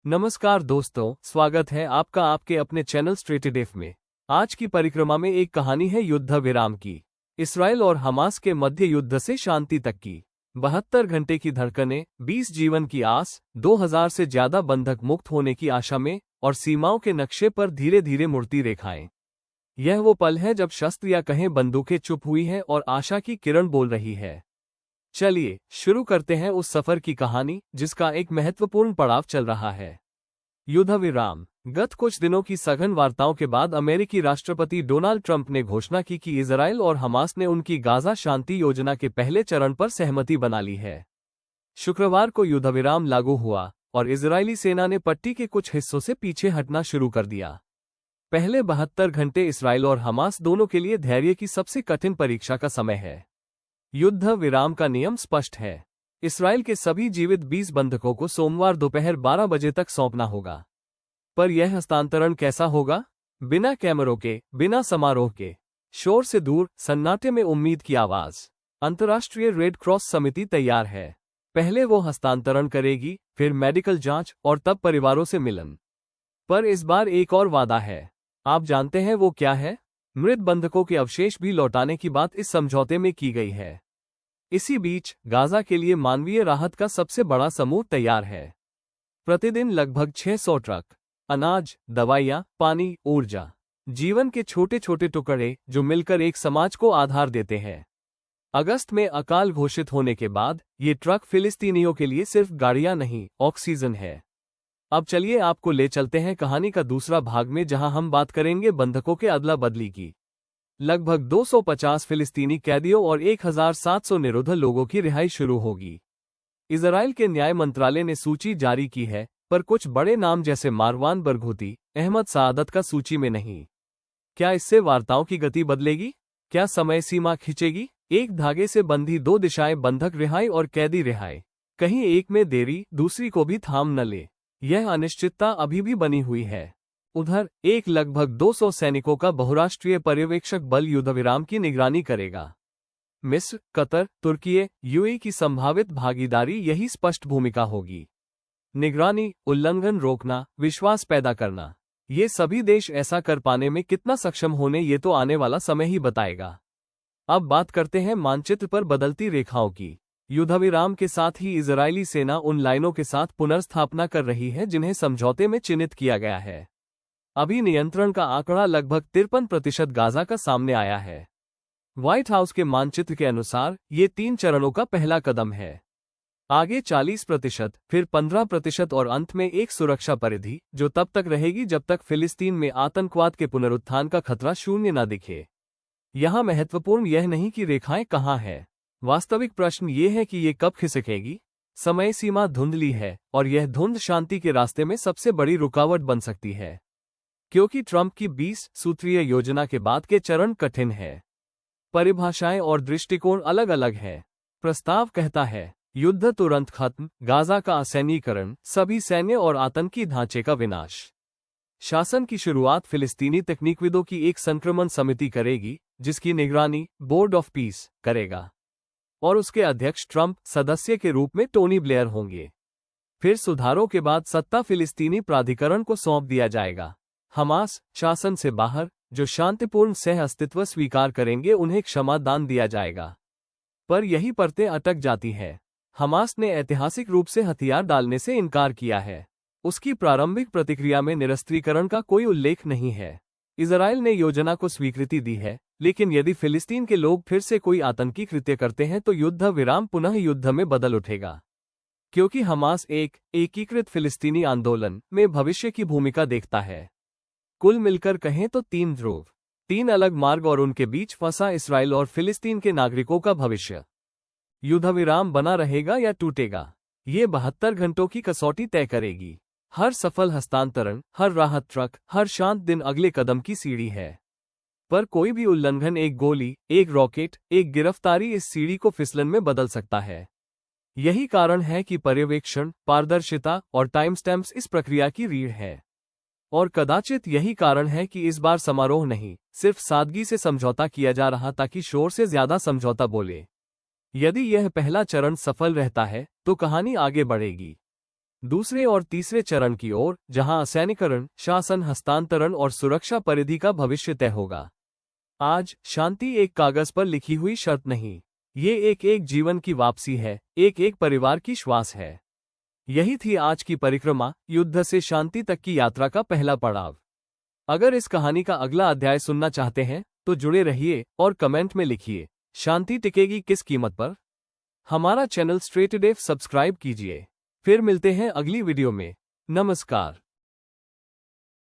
नमस्कार दोस्तों, स्वागत है आपका आपके अपने चैनल स्ट्रेटेडेफ में। आज की परिक्रमा में एक कहानी है युद्ध विराम की। इसराइल और हमास के मध्य युद्ध से शांति तक की 72 घंटे की धड़कनें, 20 जीवन की आस, 2000 से ज्यादा बंधक मुक्त होने की आशा में, और सीमाओं के नक्शे पर धीरे धीरे मुड़ती रेखाएं। यह वो पल है जब शस्त्र या कहें बंदूकें चुप हुई हैं और आशा की किरण बोल रही है। चलिए शुरू करते हैं उस सफर की कहानी जिसका एक महत्वपूर्ण पड़ाव चल रहा है। युद्ध विराम। गत कुछ दिनों की सघन वार्ताओं के बाद अमेरिकी राष्ट्रपति डोनाल्ड ट्रंप ने घोषणा की कि इजराइल और हमास ने उनकी गाजा शांति योजना के पहले चरण पर सहमति बना ली है। शुक्रवार को युद्ध विराम लागू हुआ और इजरायली सेना ने पट्टी के कुछ हिस्सों से पीछे हटना शुरू कर दिया। पहले 72 घंटे इसराइल और हमास दोनों के लिए धैर्य की सबसे कठिन परीक्षा का समय है। युद्ध विराम का नियम स्पष्ट है। इसराइल के सभी जीवित 20 बंधकों को सोमवार दोपहर 12 बजे तक सौंपना होगा। पर यह हस्तांतरण कैसा होगा? बिना कैमरों के, बिना समारोह के, शोर से दूर, सन्नाटे में उम्मीद की आवाज। अंतर्राष्ट्रीय रेड क्रॉस समिति तैयार है। पहले वो हस्तांतरण करेगी, फिर मेडिकल जांच और तब परिवारों से मिलन। पर इस बार एक और वादा है। आप जानते हैं वो क्या है? मृत बंधकों के अवशेष भी लौटाने की बात इस समझौते में की गई है। इसी बीच गाजा के लिए मानवीय राहत का सबसे बड़ा समूह तैयार है। प्रतिदिन लगभग 600 ट्रक, अनाज, दवाइयां, पानी, ऊर्जा, जीवन के छोटे छोटे टुकड़े जो मिलकर एक समाज को आधार देते हैं। अगस्त में अकाल घोषित होने के बाद ये ट्रक फिलिस्तीनियों के लिए सिर्फ गाड़ियां नहीं, ऑक्सीजन है। अब चलिए आपको ले चलते हैं कहानी का दूसरा भाग में, जहां हम बात करेंगे बंधकों के अदला बदली की। लगभग 250 फिलिस्तीनी कैदियों और 1700 निरुद्ध लोगों की रिहाई शुरू होगी। इजराइल के न्याय मंत्रालय ने सूची जारी की है, पर कुछ बड़े नाम जैसे मारवान बरघूती, अहमद सादत का सूची में नहीं। क्या इससे वार्ताओं की गति बदलेगी? क्या समय सीमा खिंचेगी? एक धागे से बंधी दो दिशाएं, बंधक रिहाई और कैदी रिहाई। कहीं एक में देरी दूसरी को भी थाम न ले। यह अनिश्चितता अभी भी बनी हुई है। उधर एक लगभग 200 सैनिकों का बहुराष्ट्रीय पर्यवेक्षक बल युद्धविराम की निगरानी करेगा। मिस्र, कतर, तुर्की, यूएई की संभावित भागीदारी यही स्पष्ट भूमिका होगी। निगरानी, उल्लंघन रोकना, विश्वास पैदा करना, ये सभी देश ऐसा कर पाने में कितना सक्षम होने ये तो आने वाला समय ही बताएगा। अब बात करते हैं मानचित्र पर बदलती रेखाओं की। युद्धविराम के साथ ही इजरायली सेना उन लाइनों के साथ पुनर्स्थापना कर रही है जिन्हें समझौते में चिन्हित किया गया है। अभी नियंत्रण का आंकड़ा लगभग 53% गाजा का सामने आया है। व्हाइट हाउस के मानचित्र के अनुसार ये 3 चरणों का पहला कदम है। आगे 40%, फिर 15% और अंत में एक सुरक्षा परिधि जो तब तक रहेगी जब तक फिलिस्तीन में आतंकवाद के पुनरुत्थान का खतरा शून्य न दिखे। यहाँ महत्वपूर्ण यह नहीं कि रेखाएं कहाँ हैं। वास्तविक प्रश्न ये है कि ये कब खिसकेगी। समय सीमा धुंधली है और यह धुंध शांति के रास्ते में सबसे बड़ी रुकावट बन सकती है। क्योंकि ट्रंप की 20 सूत्रीय योजना के बाद के चरण कठिन है। परिभाषाएं और दृष्टिकोण अलग अलग है। प्रस्ताव कहता है युद्ध तुरंत खत्म, गाजा का असैन्यीकरण, सभी सैन्य और आतंकी ढांचे का विनाश। शासन की शुरुआत फिलिस्तीनी तकनीकविदों की एक संक्रमण समिति करेगी जिसकी निगरानी बोर्ड ऑफ पीस करेगा, और उसके अध्यक्ष ट्रंप सदस्य के रूप में टोनी ब्लेयर होंगे। फिर सुधारों के बाद सत्ता फिलिस्तीनी प्राधिकरण को सौंप दिया जाएगा। हमास शासन से बाहर जो शांतिपूर्ण सह अस्तित्व स्वीकार करेंगे उन्हें क्षमादान दिया जाएगा। पर यही परतें अटक जाती है। हमास ने ऐतिहासिक रूप से हथियार डालने से इनकार किया है। उसकी प्रारंभिक प्रतिक्रिया में निरस्त्रीकरण का कोई उल्लेख नहीं है। इजराइल ने योजना को स्वीकृति दी है, लेकिन यदि फिलिस्तीन के लोग फिर से कोई आतंकी कृत्य करते हैं तो युद्ध विराम पुनः युद्ध में बदल उठेगा। क्योंकि हमास एक एकीकृत फिलिस्तीनी आंदोलन में भविष्य की भूमिका देखता है। कुल मिलकर कहें तो 3 ध्रुव, 3 अलग मार्ग और उनके बीच फंसा इसराइल और फिलिस्तीन के नागरिकों का भविष्य। युद्धविराम बना रहेगा या टूटेगा, ये 72 घंटों की कसौटी तय करेगी। हर सफल हस्तांतरण, हर राहत ट्रक, हर शांत दिन अगले कदम की सीढ़ी है। पर कोई भी उल्लंघन एक गोली, एक रॉकेट, एक गिरफ्तारी इस सीढ़ी को फिसलन में बदल सकता है। यही कारण है कि पर्यवेक्षण, पारदर्शिता और टाइमस्टैम्प्स इस प्रक्रिया की रीढ़ है। और कदाचित यही कारण है कि इस बार समारोह नहीं, सिर्फ सादगी से समझौता किया जा रहा ताकि शोर से ज्यादा समझौता बोले। यदि यह पहला चरण सफल रहता है तो कहानी आगे बढ़ेगी। दूसरे और तीसरे चरण की ओर, जहां असैनिकरण, शासन हस्तांतरण और सुरक्षा परिधि का भविष्य तय होगा। आज शांति एक कागज पर लिखी हुई शर्त नहीं, ये एक एक जीवन की वापसी है, एक एक परिवार की श्वास है। यही थी आज की परिक्रमा, युद्ध से शांति तक की यात्रा का पहला पड़ाव। अगर इस कहानी का अगला अध्याय सुनना चाहते हैं तो जुड़े रहिए और कमेंट में लिखिए, शांति टिकेगी किस कीमत पर। हमारा चैनल स्ट्रेटेड एफ सब्सक्राइब कीजिए। फिर मिलते हैं अगली वीडियो में। नमस्कार।